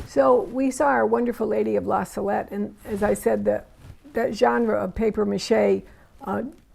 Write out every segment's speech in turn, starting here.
So we saw Our Wonderful Lady of La Salette, and as I said, that genre of papier-mâché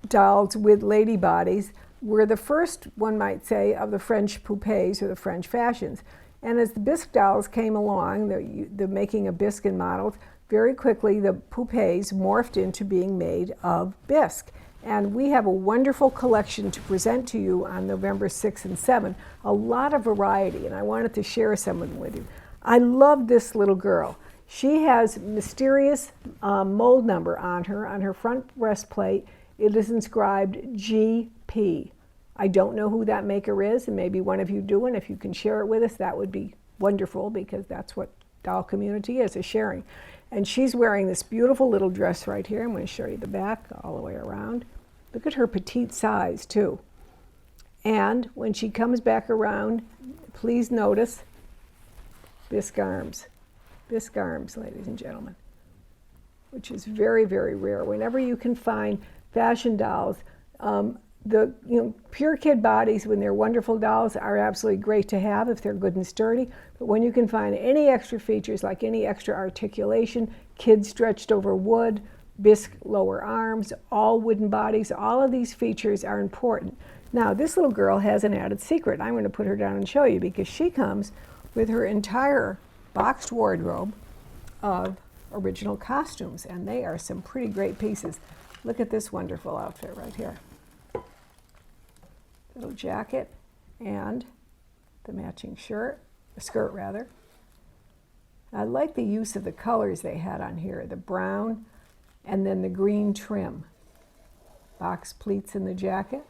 dolls with lady bodies were the first, one might say, of the French Poupays or the French fashions. And as the bisque dolls came along, the making of bisque and models, very quickly the Poupays morphed into being made of bisque. And we have a wonderful collection to present to you on November 6th and 7th, a lot of variety, and I wanted to share some of them with you. I love this little girl. She has mysterious mold number on her front breastplate. It is inscribed GP. I don't know who that maker is, and maybe one of you do, and if you can share it with us, that would be wonderful, because that's what doll community is sharing. And she's wearing this beautiful little dress right here. I'm going to show you the back all the way around. Look at her petite size, too. And when she comes back around, please notice bisque arms. Bisque arms, ladies and gentlemen, which is very, very rare. Whenever you can find fashion dolls, pure kid bodies, when they're wonderful dolls, are absolutely great to have if they're good and sturdy. But when you can find any extra features, like any extra articulation, kid stretched over wood, bisque lower arms, all wooden bodies, all of these features are important. Now, this little girl has an added secret. I'm going to put her down and show you, because she comes with her entire boxed wardrobe of original costumes, and they are some pretty great pieces. Look at this wonderful outfit right here. Little jacket and the matching skirt rather. I like the use of the colors they had on here, the brown and then the green trim. Box pleats in the jacket.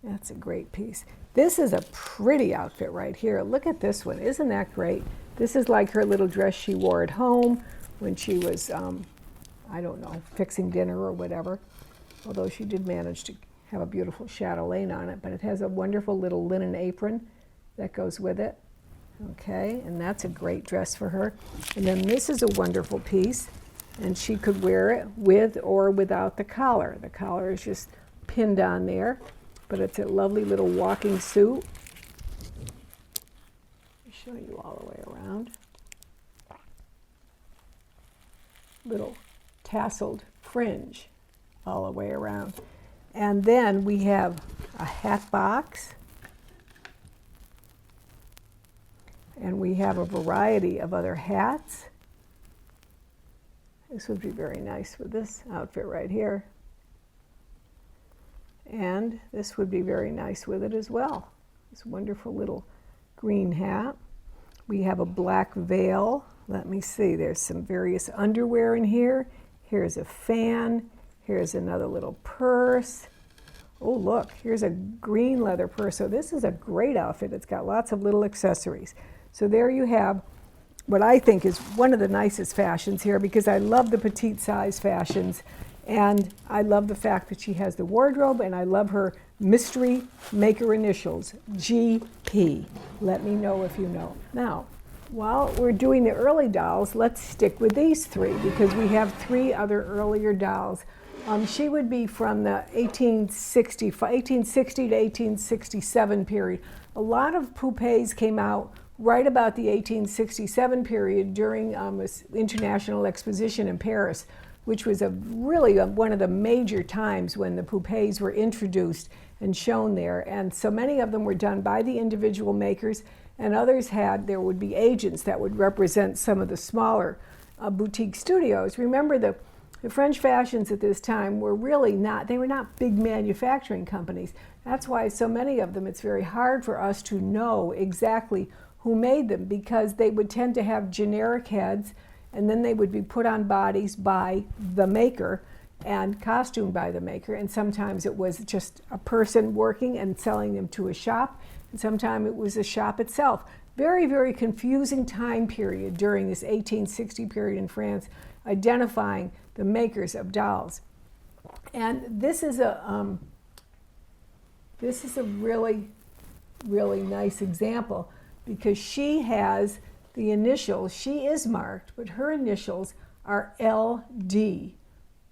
That's a great piece. This is a pretty outfit right here. Look at this one. Isn't that great? This is like her little dress she wore at home when she was, I don't know, fixing dinner or whatever, although she did manage to have a beautiful chatelaine on it, but it has a wonderful little linen apron that goes with it. Okay, and that's a great dress for her. And then this is a wonderful piece, and she could wear it with or without the collar. The collar is just pinned on there, but it's a lovely little walking suit. I'll show you all the way around. Little tasseled fringe all the way around. And then we have a hat box, and we have a variety of other hats. This would be very nice with this outfit right here. And this would be very nice with it as well. This wonderful little green hat. We have a black veil. Let me see, there's some various underwear in here. Here's a fan. Here's another little purse. Oh, look, here's a green leather purse. So this is a great outfit. It's got lots of little accessories. So there you have what I think is one of the nicest fashions here, because I love the petite size fashions, and I love the fact that she has the wardrobe, and I love her mystery maker initials, GP. Let me know if you know. Now, while we're doing the early dolls, let's stick with these three, because we have three other earlier dolls. She would be from the 1860 to 1867 period. A lot of Poupays came out right about the 1867 period during this international exposition in Paris, which was really one of the major times when the Poupays were introduced and shown there. And so many of them were done by the individual makers, and others there would be agents that would represent some of the smaller boutique studios. Remember, the French fashions at this time were really not big manufacturing companies. That's why so many of them, it's very hard for us to know exactly who made them, because they would tend to have generic heads, and then they would be put on bodies by the maker and costumed by the maker. And sometimes it was just a person working and selling them to a shop, and sometimes it was a shop itself. Very, very confusing time period during this 1860 period in France, identifying the makers of dolls. And this is a really, really nice example, because she has the initials. She is marked, but her initials are LD,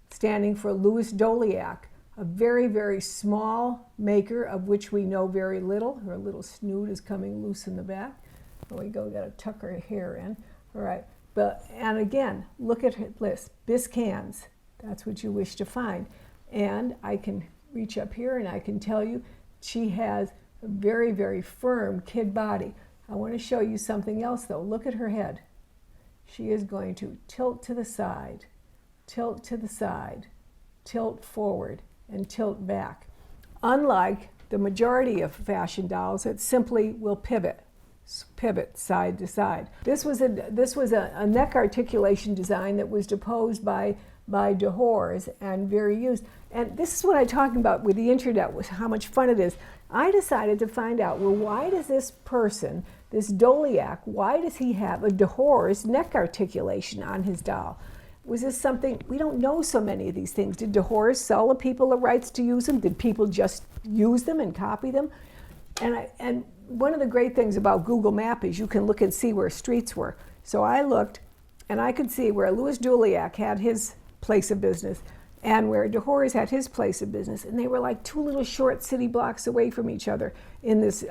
standing for Louis Doliac, a very, very small maker of which we know very little. Her little snoot is coming loose in the back. There we go, got to tuck her hair in. All right. But, and again, look at her list. Bisque hands. That's what you wish to find. And I can reach up here and I can tell you she has a very, very firm kid body. I want to show you something else though. Look at her head. She is going to tilt to the side, tilt to the side, tilt forward, and tilt back. Unlike the majority of fashion dolls that simply will pivot side to side. This was a neck articulation design that was deposed by Dehors and very used. And this is what I'm talking about with the internet, was how much fun it is. I decided to find out, well, why does this person, this Doliac, why does he have a Dehors neck articulation on his doll? Was this something, we don't know so many of these things. Did Dehors sell the people the rights to use them? Did people just use them and copy them? And one of the great things about Google Maps is you can look and see where streets were. So I looked and I could see where Louis Doliac had his place of business and where Dehors had his place of business. And they were like two little short city blocks away from each other in this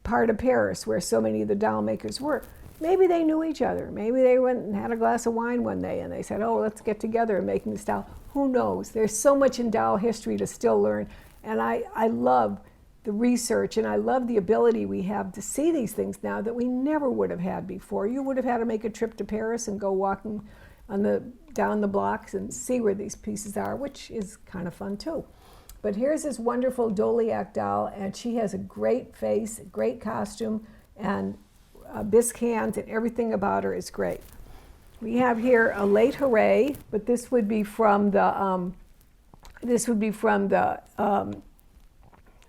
part of Paris where so many of the doll makers were. Maybe they knew each other. Maybe they went and had a glass of wine one day and they said, oh, let's get together and making this doll. Who knows? There's so much in doll history to still learn. And I love the research and I love the ability we have to see these things now that we never would have had before. You would have had to make a trip to Paris and go walking down the blocks and see where these pieces are, which is kind of fun too. But here's this wonderful Doliac doll, and she has a great face, great costume, and bisque hands, and everything about her is great. We have here a late hooray, but this would be from the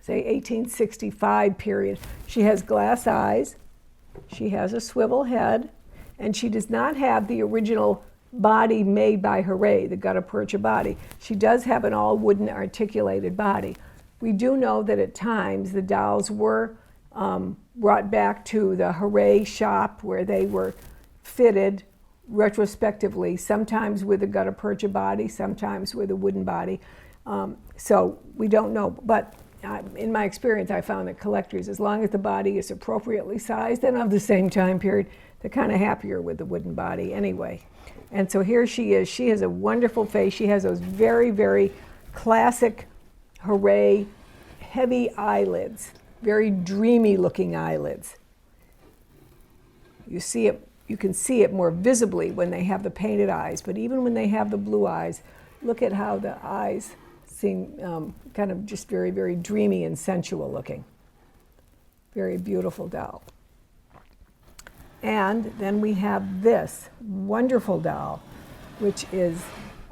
say 1865 period. She has glass eyes, she has a swivel head, and she does not have the original body made by Hooray, the gutta percha body. She does have an all wooden articulated body. We do know that at times the dolls were brought back to the Hooray shop where they were fitted retrospectively, sometimes with a gutta percha body, sometimes with a wooden body. So we don't know, but in my experience I found that collectors, as long as the body is appropriately sized and of the same time period, they're kind of happier with the wooden body anyway. And so here she is. She has a wonderful face. She has those very, very classic Hooray heavy eyelids, very dreamy looking eyelids. You see it, you can see it more visibly when they have the painted eyes, but even when they have the blue eyes, look at how the eyes seem kind of just very, very dreamy and sensual looking. Very beautiful doll. And then we have this wonderful doll, which is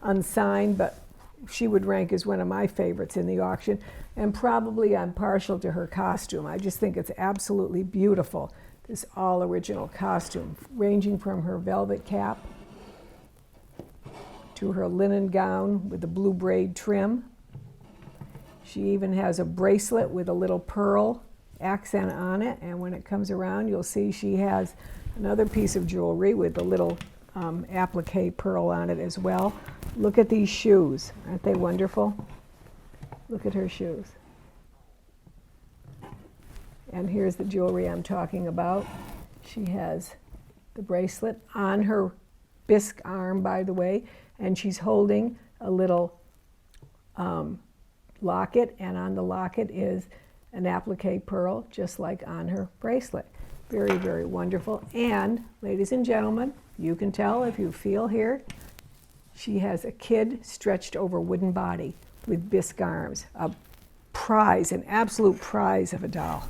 unsigned, but she would rank as one of my favorites in the auction. And probably I'm partial to her costume. I just think it's absolutely beautiful, this all original costume, ranging from her velvet cap to her linen gown with the blue braid trim. She even has a bracelet with a little pearl accent on it, and when it comes around you'll see she has another piece of jewelry with a little applique pearl on it as well. Look at these shoes. Aren't they wonderful? Look at her shoes. And here's the jewelry I'm talking about. She has the bracelet on her bisque arm, by the way, and she's holding a little locket, and on the locket is an applique pearl, just like on her bracelet. Very, very wonderful. And, ladies and gentlemen, you can tell if you feel here, she has a kid stretched over wooden body with bisque arms. A prize, an absolute prize of a doll.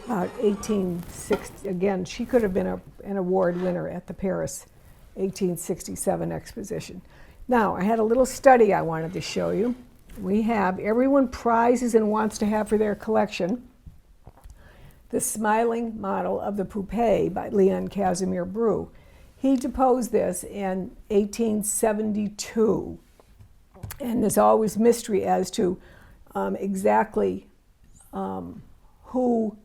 About 1860, again, she could have been an award winner at the Paris 1867 exposition. Now, I had a little study I wanted to show you. We have, everyone prizes and wants to have for their collection, the smiling model of the Poupay by Leon Casimir Bru. He deposed this in 1872, and there's always mystery as to exactly who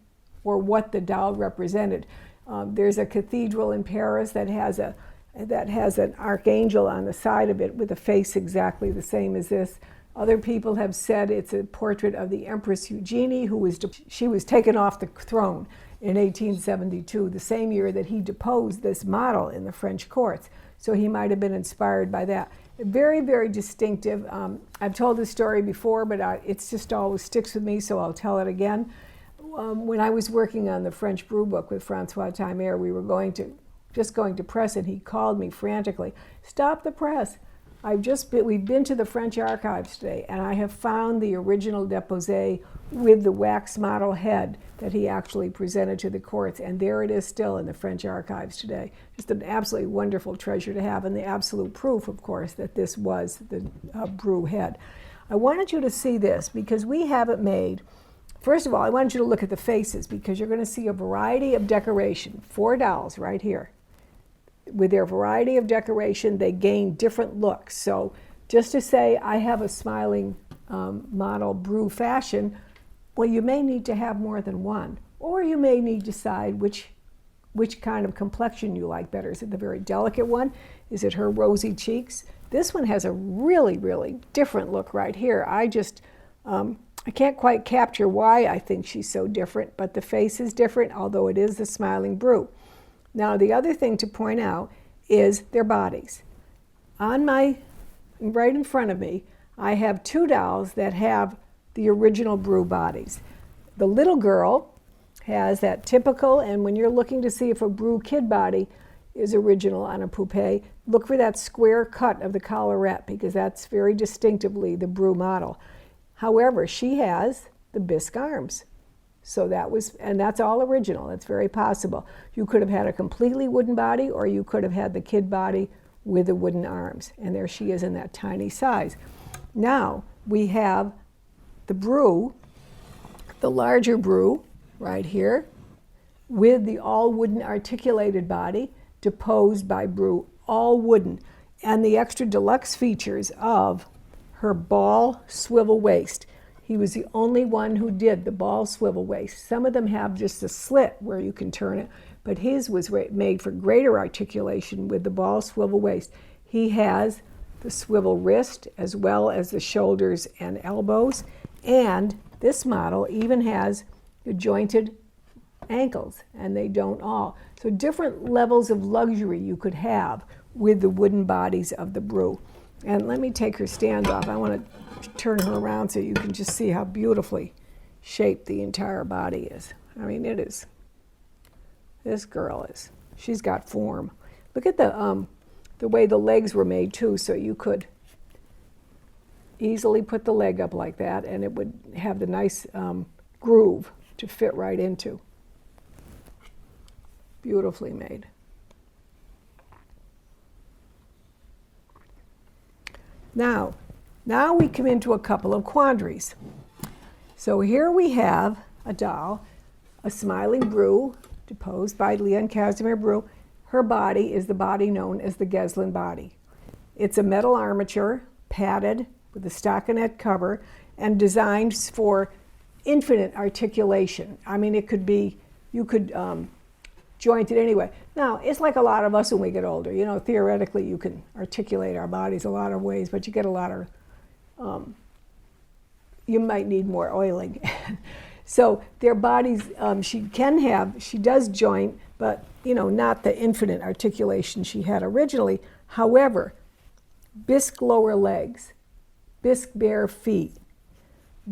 or what the doll represented. There's a cathedral in Paris that has an archangel on the side of it with a face exactly the same as this. Other people have said it's a portrait of the Empress Eugenie, she was taken off the throne. in 1872, the same year that he deposed this model in the French courts. So he might have been inspired by that. Very, very distinctive. I've told this story before, but it's just always sticks with me, so I'll tell it again. When I was working on the French brew book with Francois, we were just going to press it. He called me frantically, "Stop the press. We've been to the French archives today, and I have found the original deposé with the wax model head that he actually presented to the courts, and there it is still in the French archives today." Just an absolutely wonderful treasure to have, and the absolute proof, of course, that this was the brew head. I wanted you to see this because we have it made. First of all, I wanted you to look at the faces because you're going to see a variety of decoration. 4 dolls right here. With their variety of decoration, they gain different looks. So just to say I have a smiling model brew fashion, well, you may need to have more than one, or you may need to decide which kind of complexion you like better. Is it the very delicate one? Is it her rosy cheeks? This one has a really, really different look right here. I can't quite capture why I think she's so different, but the face is different, although it is the smiling brew. Now, the other thing to point out is their bodies. Right in front of me, I have 2 dolls that have the original brew bodies. The little girl has that typical, and when you're looking to see if a brew kid body is original on a Poupay, look for that square cut of the collarette because that's very distinctively the brew model. However, she has the bisque arms. So that's all original. That's very possible. You could have had a completely wooden body, or you could have had the kid body with the wooden arms. And there she is in that tiny size. Now we have the brew, the larger brew right here, with the all wooden articulated body, deposed by brew, all wooden, and the extra deluxe features of her ball swivel waist. He was the only one who did the ball swivel waist. Some of them have just a slit where you can turn it, but his was made for greater articulation with the ball swivel waist. He has the swivel wrist as well as the shoulders and elbows, and this model even has the jointed ankles, and they don't all. So different levels of luxury you could have with the wooden bodies of the brew. And let me take her stand off. I want to turn her around so you can just see how beautifully shaped the entire body is. I mean, this girl is, she's got form. Look at the way the legs were made too, so you could easily put the leg up like that and it would have the nice groove to fit right into. Beautifully made. Now we come into a couple of quandaries. So here we have a doll, a smiling brew, deposed by Leon Casimir Brew. Her body is the body known as the Geslin body. It's a metal armature, padded with a stockinette cover, and designed for infinite articulation. I mean, it could be, you could joint it anyway. Now, it's like a lot of us when we get older. You know, theoretically, you can articulate our bodies a lot of ways, but you get a lot of, you might need more oiling. So their bodies, she does joint, but, you know, not the infinite articulation she had originally. However, bisque lower legs, bisque bare feet,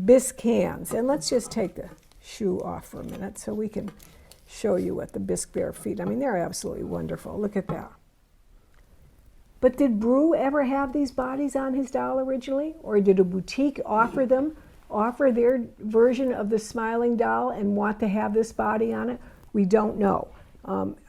bisque hands. And let's just take the shoe off for a minute so we can show you what the bisque bare feet, I mean, they're absolutely wonderful. Look at that. But did Brew ever have these bodies on his doll originally? Or did a boutique offer their version of the smiling doll and want to have this body on it? We don't know.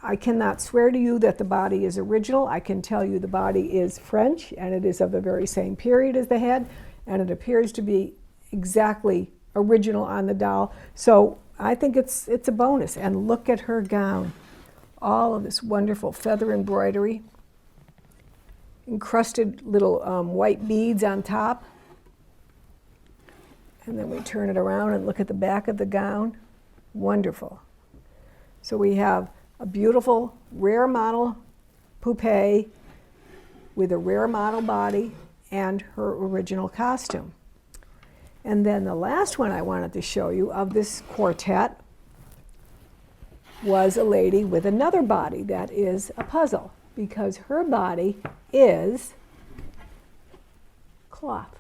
I cannot swear to you that the body is original. I can tell you the body is French, and it is of the very same period as the head, and it appears to be exactly original on the doll. So I think it's a bonus. And look at her gown. All of this wonderful feather embroidery, encrusted little white beads on top. And then we turn it around and look at the back of the gown. Wonderful. So we have a beautiful rare model Poupay with a rare model body and her original costume. And then the last one I wanted to show you of this quartet was a lady with another body that is a puzzle, because her body is cloth.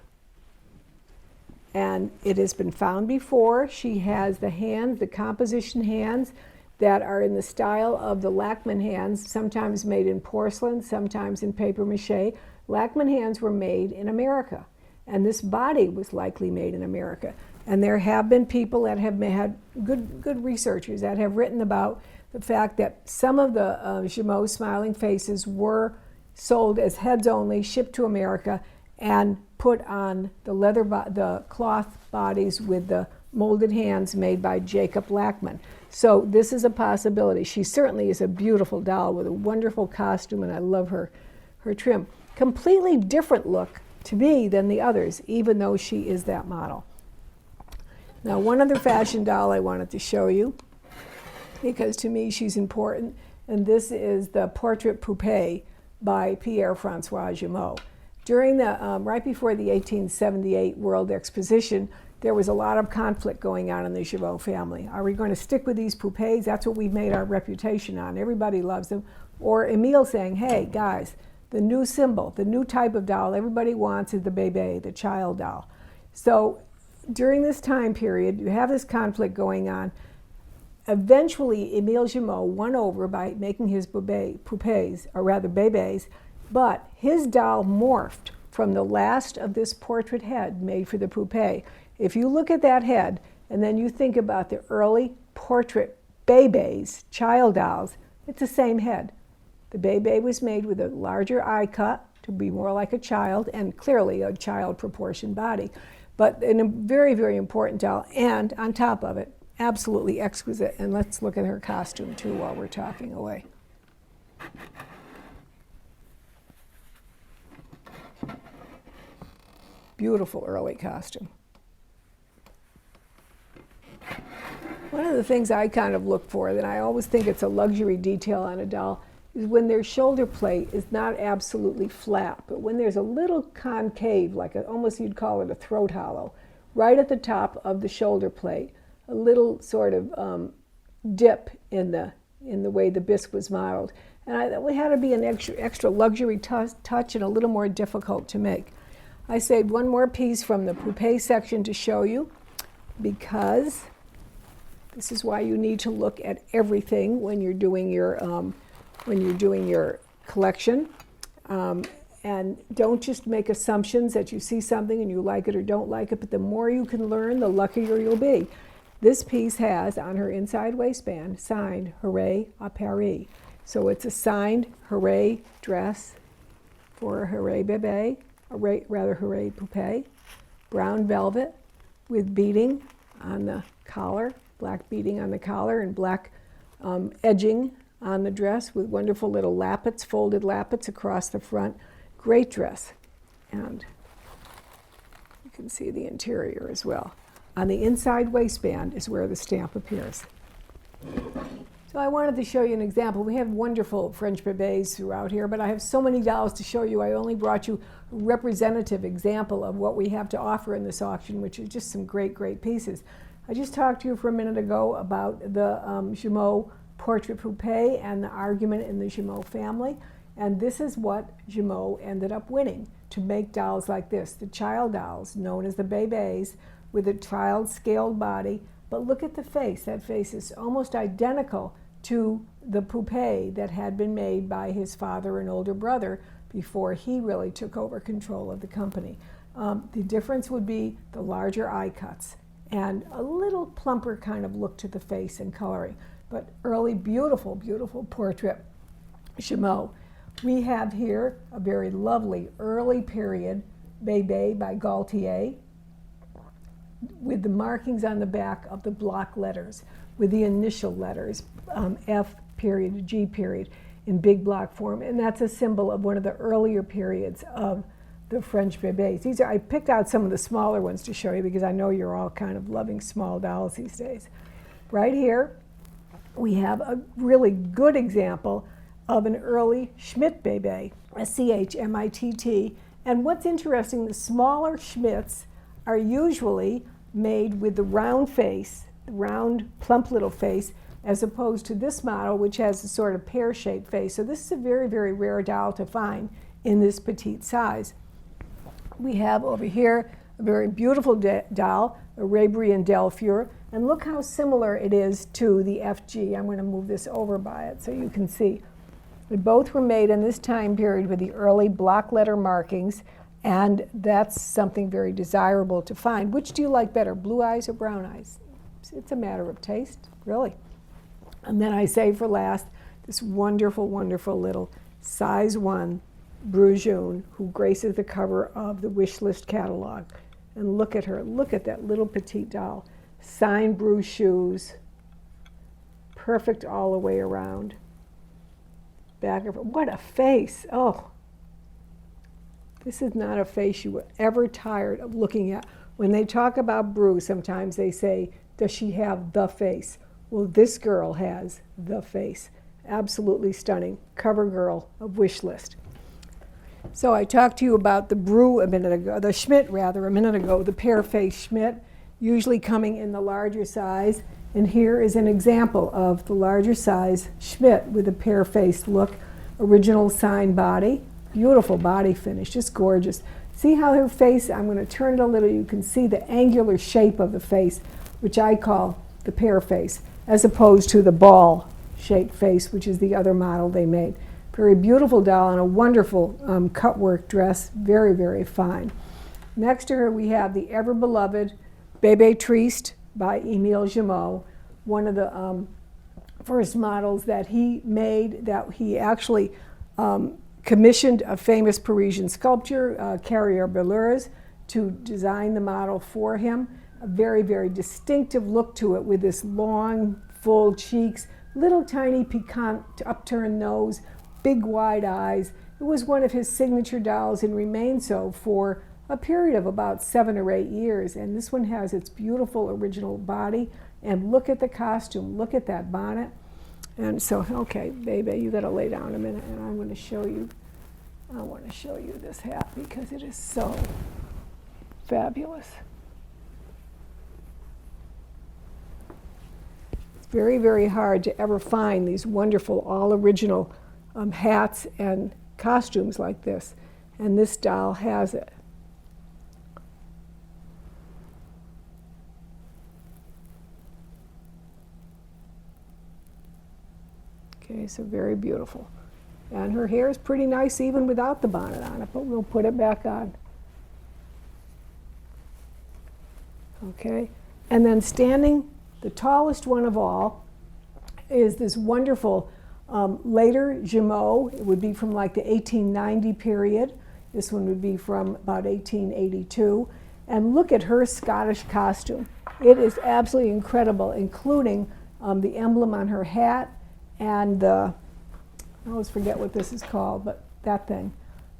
And it has been found before. She has the hands, the composition hands, that are in the style of the Lachman hands, sometimes made in porcelain, sometimes in paper mache. Lachman hands were made in America, and this body was likely made in America. And there have been people that have had good researchers that have written about the fact that some of the Jamal smiling faces were sold as heads only, shipped to America, and put on the cloth bodies with the molded hands made by Jacob Lachman. So this is a possibility. She certainly is a beautiful doll with a wonderful costume, and I love her trim. Completely different look to me than the others, even though she is that model. Now, one other fashion doll I wanted to show you, because to me she's important, and this is the portrait Poupay by Pierre Francois Jamal. During the, right before the 1878 World Exposition, there was a lot of conflict going on in the Jamal family. Are we going to stick with these Poupays? That's what we've made our reputation on. Everybody loves them. Or Emil saying, hey, guys, the new symbol, the new type of doll everybody wants is the Bebe, the child doll. So during this time period, you have this conflict going on. Eventually, Emil Jamal won over by making his Poupays, or rather Bebes, but his doll morphed from the last of this portrait head made for the Poupay. If you look at that head, and then you think about the early portrait Bebes, child dolls, it's the same head. The Bebe was made with a larger eye cut to be more like a child, and clearly a child proportioned body. But a very, very important doll, and on top of it, absolutely exquisite. And let's look at her costume too while we're talking away. Beautiful early costume. One of the things I kind of look for, and I always think it's a luxury detail on a doll, is when their shoulder plate is not absolutely flat, but when there's a little concave, like almost you'd call it a throat hollow, right at the top of the shoulder plate, a little sort of dip in the way the bisque was modeled. And it had to be an extra luxury touch and a little more difficult to make. I saved one more piece from the Poupay section to show you, because this is why you need to look at everything when you're doing your collection. And don't just make assumptions that you see something and you like it or don't like it, but the more you can learn, the luckier you'll be. This piece has on her inside waistband signed Hooray à Paris. So it's a signed Hooray dress for Hooray Bebe, Hooray Poupay, brown velvet with beading on the collar, black beading on the collar, and black edging on the dress with wonderful little lappets, folded lappets across the front. Great dress. And you can see the interior as well. On the inside waistband is where the stamp appears. So I wanted to show you an example. We have wonderful French bébés throughout here, but I have so many dolls to show you. I only brought you a representative example of what we have to offer in this auction, which is just some great, great pieces. I just talked to you for a minute ago about the Jamal portrait Poupay and the argument in the Jamal family. And this is what Jamal ended up winning, to make dolls like this, the child dolls, known as the Bebes, with a child scaled body. But look at the face. That face is almost identical to the Poupay that had been made by his father and older brother before he really took over control of the company. The difference would be the larger eye cuts and a little plumper kind of look to the face and coloring. But early, beautiful, beautiful portrait Jamal. We have here a very lovely early period Bebe by Gaultier with the markings on the back of the block letters, with the initial letters, F period, G period, in big block form. And that's a symbol of one of the earlier periods of the French Bebes. I picked out some of the smaller ones to show you because I know you're all kind of loving small dolls these days. Right here, we have a really good example of an early Schmidt Bebe, a C-H-M-I-T-T. And what's interesting, the smaller Schmidts are usually made with the round face, the round, plump little face, as opposed to this model, which has a sort of pear-shaped face. So this is a very, very rare doll to find in this petite size. We have over here a very beautiful doll, a Rabrian Delphur, and look how similar it is to the FG. I'm going to move this over by it so you can see. They both were made in this time period with the early block letter markings, and that's something very desirable to find. Which do you like better, blue eyes or brown eyes? It's a matter of taste, really. And then I say for last, this wonderful, wonderful little size 1 Brujoun who graces the cover of the wish list catalog. And look at her, look at that little petite doll. Signed Bruce shoes, perfect all the way around. Back of her, what a face, oh. This is not a face you were ever tired of looking at. When they talk about Bru, sometimes they say, does she have the face? Well, this girl has the face. Absolutely stunning. Cover girl of wish list. So I talked to you about the Bru a minute ago, the Schmidt rather, a minute ago, the pear-faced Schmidt, usually coming in the larger size. And here is an example of the larger size Schmidt with a pear-faced look, original sign body, beautiful body finish, just gorgeous. See how her face, I'm going to turn it a little, you can see the angular shape of the face, which I call the pear face, as opposed to the ball-shaped face, which is the other model they made. Very beautiful doll and a wonderful cutwork dress, very, very fine. Next to her we have the ever-beloved Bebe Trieste by Emil Jamal, one of the first models that he made, that he actually commissioned a famous Parisian sculptor, Carrier Belleurs, to design the model for him. A very, very distinctive look to it with this long, full cheeks, little tiny piquant upturned nose, big wide eyes. It was one of his signature dolls and remained so for a period of about 7 or 8 years. And this one has its beautiful original body. And look at the costume, look at that bonnet. And so, okay, Bebe, you gotta lay down a minute and I'm gonna show you, I wanna show you this hat because it is so fabulous. It's very, very hard to ever find these wonderful, all original hats and costumes like this. And this doll has it. Okay, so very beautiful. And her hair is pretty nice even without the bonnet on it, but we'll put it back on. Okay, and then standing, the tallest one of all, is this wonderful later Jamal. It would be from like the 1890 period. This one would be from about 1882. And look at her Scottish costume. It is absolutely incredible, including the emblem on her hat and the, I always forget what this is called, but that thing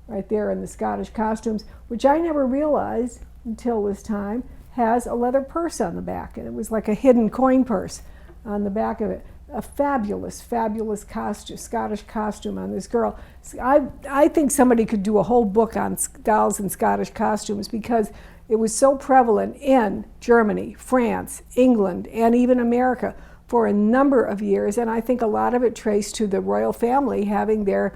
right there in the Scottish costumes, which I never realized until this time, has a leather purse on the back. And it was like a hidden coin purse on the back of it. A fabulous, fabulous costume, Scottish costume on this girl. I think somebody could do a whole book on dolls and Scottish costumes because it was so prevalent in Germany, France, England, and even America for a number of years. And I think a lot of it traced to the royal family having their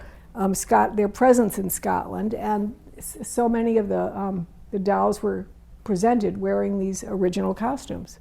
presence in Scotland. And so many of the dolls were presented wearing these original costumes.